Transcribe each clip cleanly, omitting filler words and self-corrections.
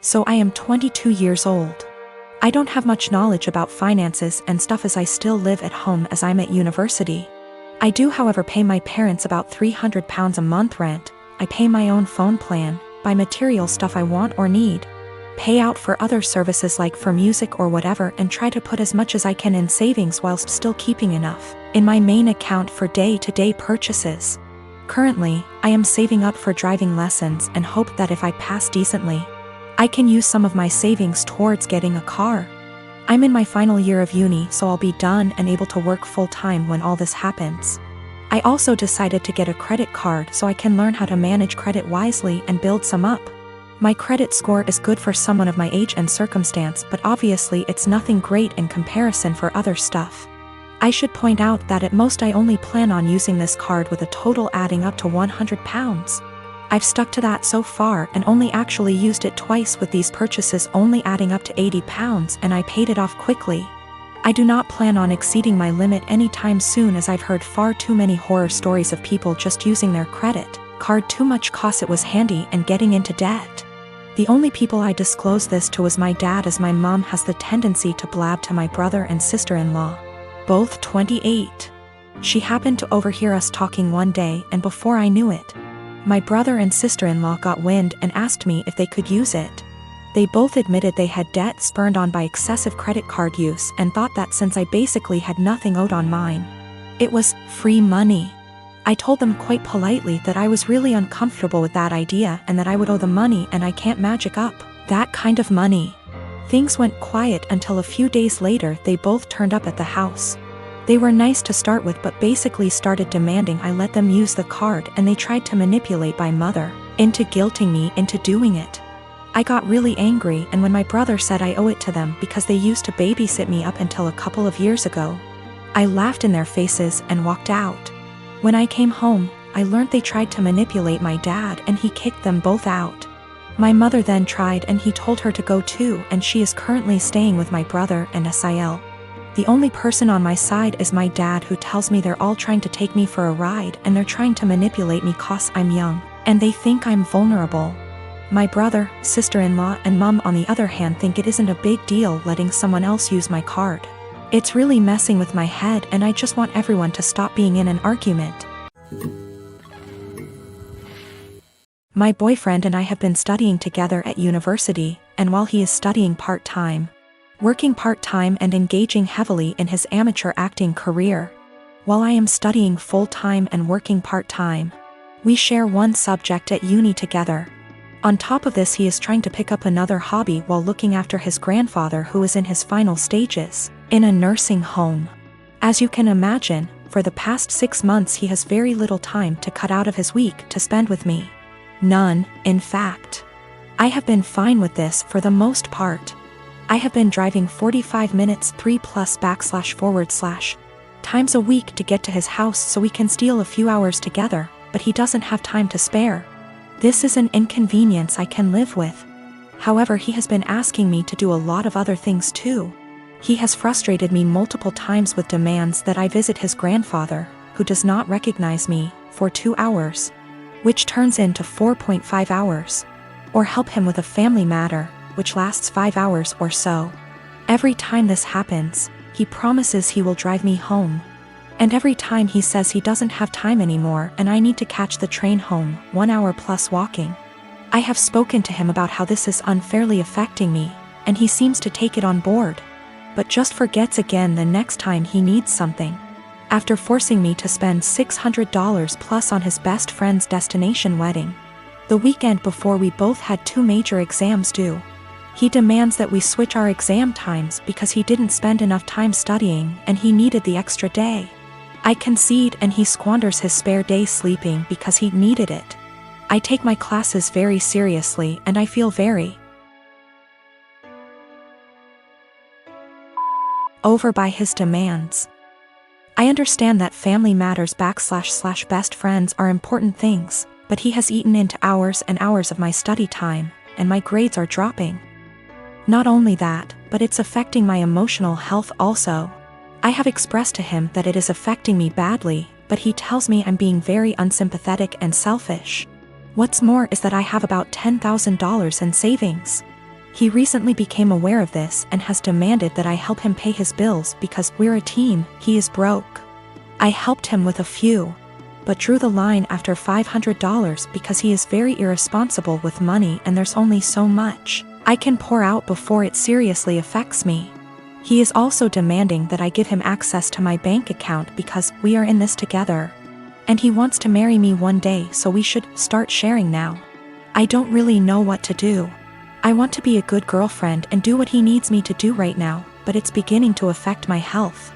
So I am 22 years old. I don't have much knowledge about finances and stuff as I still live at home as I'm at university. I do however pay my parents about £300 a month rent, I pay my own phone plan, buy material stuff I want or need, pay out for other services like for music or whatever, and try to put as much as I can in savings whilst still keeping enough in my main account for day-to-day purchases. Currently, I am saving up for driving lessons and hope that if I pass decently, I can use some of my savings towards getting a car. I'm in my final year of uni, so I'll be done and able to work full-time when all this happens. I also decided to get a credit card so I can learn how to manage credit wisely and build some up. My credit score is good for someone of my age and circumstance, but obviously it's nothing great in comparison for other stuff. I should point out that at most I only plan on using this card with a total adding up to £100. I've stuck to that so far and only actually used it twice, with these purchases only adding up to £80, and I paid it off quickly. I do not plan on exceeding my limit anytime soon, as I've heard far too many horror stories of people just using their credit card too much cause it was handy and getting into debt. The only people I disclose this to was my dad, as my mom has the tendency to blab to my brother and sister-in-law, both 28. She happened to overhear us talking one day, and before I knew it, my brother and sister-in-law got wind and asked me if they could use it. They both admitted they had debt spurned on by excessive credit card use and thought that since I basically had nothing owed on mine, it was free money. I told them quite politely that I was really uncomfortable with that idea and that I would owe the money and I can't magic up that kind of money. Things went quiet until a few days later they both turned up at the house. They were nice to start with, but basically started demanding I let them use the card, and they tried to manipulate my mother into guilting me into doing it. I got really angry, and when my brother said I owe it to them because they used to babysit me up until a couple of years ago, I laughed in their faces and walked out. When I came home, I learned they tried to manipulate my dad and he kicked them both out. My mother then tried and he told her to go too, and she is currently staying with my brother and Sil. The only person on my side is my dad, who tells me they're all trying to take me for a ride and they're trying to manipulate me cause I'm young and they think I'm vulnerable. My brother, sister-in-law and mom on the other hand think it isn't a big deal letting someone else use my card. It's really messing with my head, and I just want everyone to stop being in an argument. My boyfriend and I have been studying together at university, and while he is studying part-time, working part-time and engaging heavily in his amateur acting career, while I am studying full-time and working part-time, we share one subject at uni together. On top of this, he is trying to pick up another hobby while looking after his grandfather, who is in his final stages in a nursing home. As you can imagine, for the past 6 months he has very little time to cut out of his week to spend with me. None, in fact. I have been fine with this for the most part. I have been driving 45 minutes 3+// times a week to get to his house so we can steal a few hours together, but he doesn't have time to spare. This is an inconvenience I can live with. However, he has been asking me to do a lot of other things too. He has frustrated me multiple times with demands that I visit his grandfather, who does not recognize me, for 2 hours, which turns into 4.5 hours, or help him with a family matter, which lasts 5 hours or so. Every time this happens, he promises he will drive me home. And every time he says he doesn't have time anymore and I need to catch the train home, 1 hour plus walking. I have spoken to him about how this is unfairly affecting me, and he seems to take it on board, but just forgets again the next time he needs something. After forcing me to spend $600 plus on his best friend's destination wedding, the weekend before we both had 2 major exams due, he demands that we switch our exam times because he didn't spend enough time studying and he needed the extra day. I concede and he squanders his spare day sleeping because he needed it. I take my classes very seriously and I feel very over by his demands. I understand that family matters / best friends are important things, but he has eaten into hours and hours of my study time, and my grades are dropping. Not only that, but it's affecting my emotional health also. I have expressed to him that it is affecting me badly, but he tells me I'm being very unsympathetic and selfish. What's more is that I have about $10,000 in savings. He recently became aware of this and has demanded that I help him pay his bills because we're a team. He is broke. I helped him with a few, but drew the line after $500 because he is very irresponsible with money and there's only so much I can pour out before it seriously affects me. He is also demanding that I give him access to my bank account because we are in this together. And he wants to marry me one day, so we should start sharing now. I don't really know what to do. I want to be a good girlfriend and do what he needs me to do right now, but it's beginning to affect my health.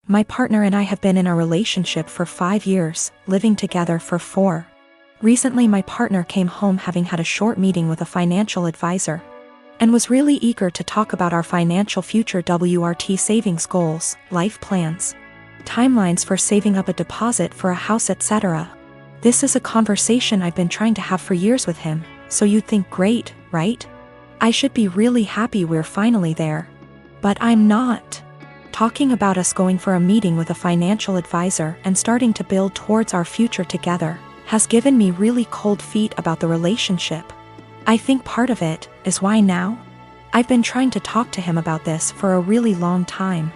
My partner and I have been in a relationship for 5 years, living together for 4. Recently my partner came home having had a short meeting with a financial advisor, and was really eager to talk about our financial future WRT savings goals, life plans, timelines for saving up a deposit for a house, etc. This is a conversation I've been trying to have for years with him, so you'd think great, right? I should be really happy we're finally there. But I'm not. Talking about us going for a meeting with a financial advisor and starting to build towards our future together has given me really cold feet about the relationship. I think part of it is why now? I've been trying to talk to him about this for a really long time,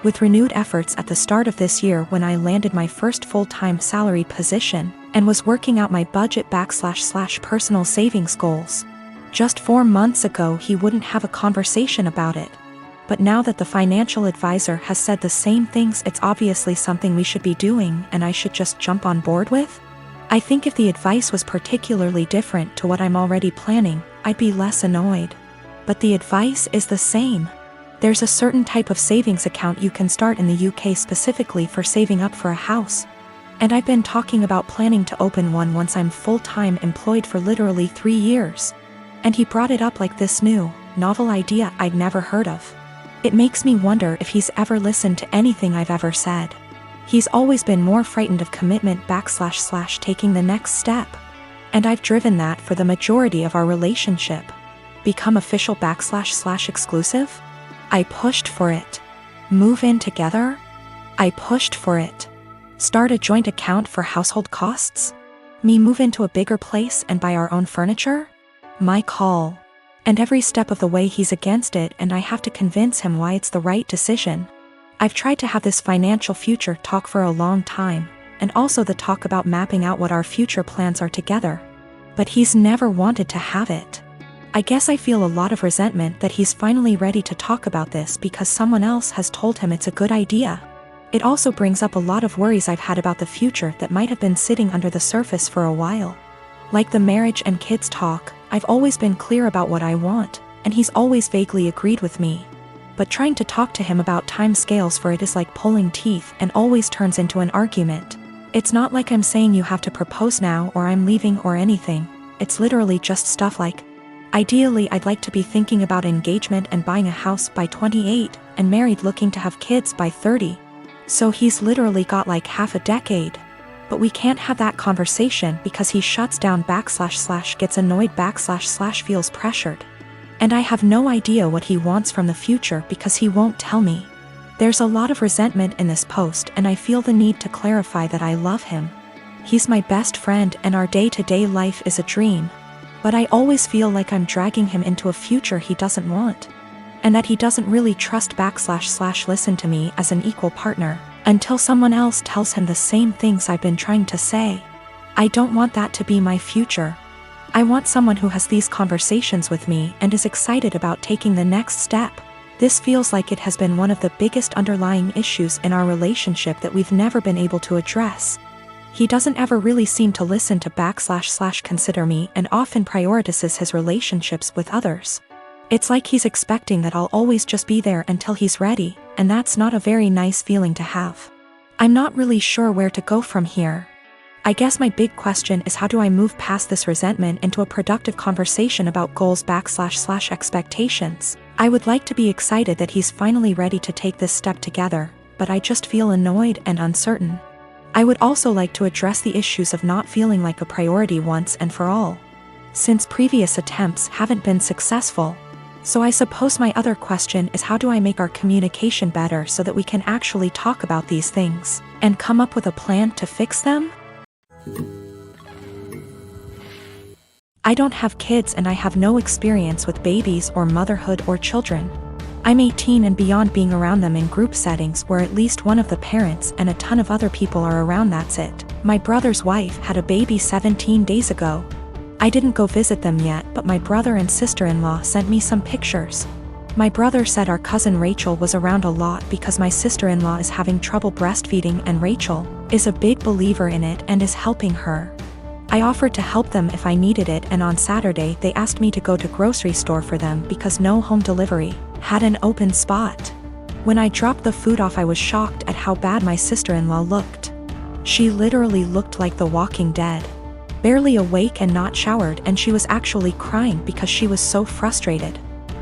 with renewed efforts at the start of this year when I landed my first full-time salaried position and was working out my budget / personal savings goals. Just 4 months ago he wouldn't have a conversation about it. But now that the financial advisor has said the same things, it's obviously something we should be doing and I should just jump on board with? I think if the advice was particularly different to what I'm already planning, I'd be less annoyed. But the advice is the same. There's a certain type of savings account you can start in the UK specifically for saving up for a house. And I've been talking about planning to open one once I'm full-time employed for literally 3 years. And he brought it up like this new, novel idea I'd never heard of. It makes me wonder if he's ever listened to anything I've ever said. He's always been more frightened of commitment / taking the next step. And I've driven that for the majority of our relationship. Become official / exclusive? I pushed for it. Move in together? I pushed for it. Start a joint account for household costs? Me move into a bigger place and buy our own furniture? My call. And every step of the way he's against it and I have to convince him why it's the right decision. I've tried to have this financial future talk for a long time, and also the talk about mapping out what our future plans are together. But he's never wanted to have it. I guess I feel a lot of resentment that he's finally ready to talk about this because someone else has told him it's a good idea. It also brings up a lot of worries I've had about the future that might have been sitting under the surface for a while. Like the marriage and kids talk, I've always been clear about what I want, and he's always vaguely agreed with me. But trying to talk to him about time scales for it is like pulling teeth and always turns into an argument. It's not like I'm saying you have to propose now or I'm leaving or anything. It's literally just stuff like, ideally I'd like to be thinking about engagement and buying a house by 28 and married looking to have kids by 30. So he's literally got like half a decade. But we can't have that conversation because he shuts down / gets annoyed / feels pressured. And I have no idea what he wants from the future because he won't tell me. There's a lot of resentment in this post and I feel the need to clarify that I love him. He's my best friend and our day-to-day life is a dream. But I always feel like I'm dragging him into a future he doesn't want. And that he doesn't really trust / listen to me as an equal partner, until someone else tells him the same things I've been trying to say. I don't want that to be my future. I want someone who has these conversations with me and is excited about taking the next step. This feels like it has been one of the biggest underlying issues in our relationship that we've never been able to address. He doesn't ever really seem to listen to / consider me and often prioritizes his relationships with others. It's like he's expecting that I'll always just be there until he's ready, and that's not a very nice feeling to have. I'm not really sure where to go from here. I guess my big question is, how do I move past this resentment into a productive conversation about goals / expectations? I would like to be excited that he's finally ready to take this step together, but I just feel annoyed and uncertain. I would also like to address the issues of not feeling like a priority once and for all, since previous attempts haven't been successful. So I suppose my other question is, how do I make our communication better so that we can actually talk about these things and come up with a plan to fix them? I don't have kids and I have no experience with babies or motherhood or children. I'm 18 and beyond being around them in group settings where at least one of the parents and a ton of other people are around, that's it. My brother's wife had a baby 17 days ago. I didn't go visit them yet, but my brother and sister-in-law sent me some pictures. My brother said our cousin Rachel was around a lot because my sister-in-law is having trouble breastfeeding and Rachel is a big believer in it and is helping her. I offered to help them if I needed it, and on Saturday they asked me to go to grocery store for them because no home delivery had an open spot. When I dropped the food off, I was shocked at how bad my sister-in-law looked. She literally looked like the Walking Dead. Barely awake and not showered, and she was actually crying because she was so frustrated.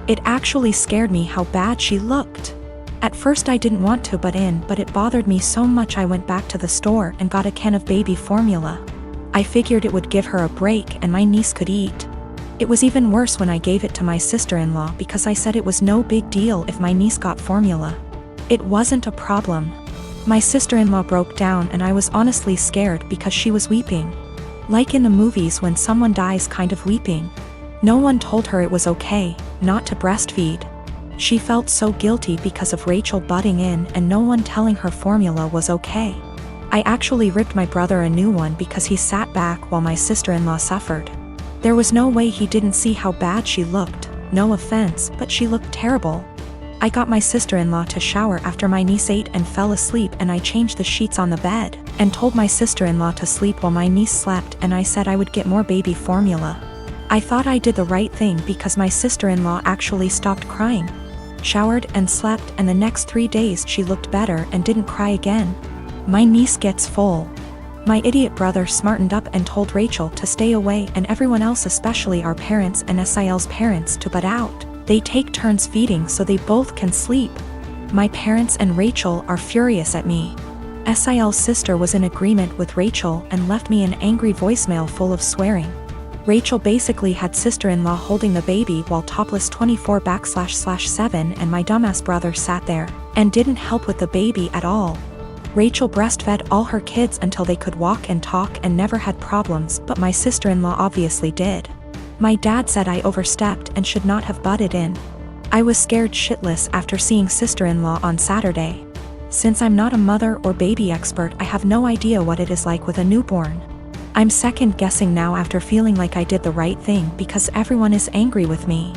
It actually scared me how bad she looked. At first I didn't want to but it bothered me so much I went back to the store and got a can of baby formula. I figured it would give her a break and my niece could eat. It was even worse when I gave it to my sister-in-law because I said it was no big deal if my niece got formula. It wasn't a problem. My sister-in-law broke down and I was honestly scared because she was weeping. Like in the movies when someone dies, kind of weeping. No one told her it was okay not to breastfeed. She felt so guilty because of Rachel butting in and no one telling her formula was okay. I actually ripped my brother a new one because he sat back while my sister-in-law suffered. There was no way he didn't see how bad she looked. No offense, but she looked terrible. I got my sister-in-law to shower after my niece ate and fell asleep, and I changed the sheets on the bed and told my sister-in-law to sleep while my niece slept, and I said I would get more baby formula. I thought I did the right thing because my sister-in-law actually stopped crying, showered and slept, and the next 3 days she looked better and didn't cry again. My niece gets full. My idiot brother smartened up and told Rachel to stay away and everyone else, especially our parents and SIL's parents, to butt out. They take turns feeding so they both can sleep. My parents and Rachel are furious at me. SIL's sister was in agreement with Rachel and left me an angry voicemail full of swearing. Rachel basically had sister-in-law holding the baby while topless 24/7, and my dumbass brother sat there and didn't help with the baby at all. Rachel breastfed all her kids until they could walk and talk and never had problems, but my sister-in-law obviously did. My dad said I overstepped and should not have butted in. I was scared shitless after seeing sister-in-law on Saturday. Since I'm not a mother or baby expert, I have no idea what it is like with a newborn. I'm second guessing now after feeling like I did the right thing because everyone is angry with me.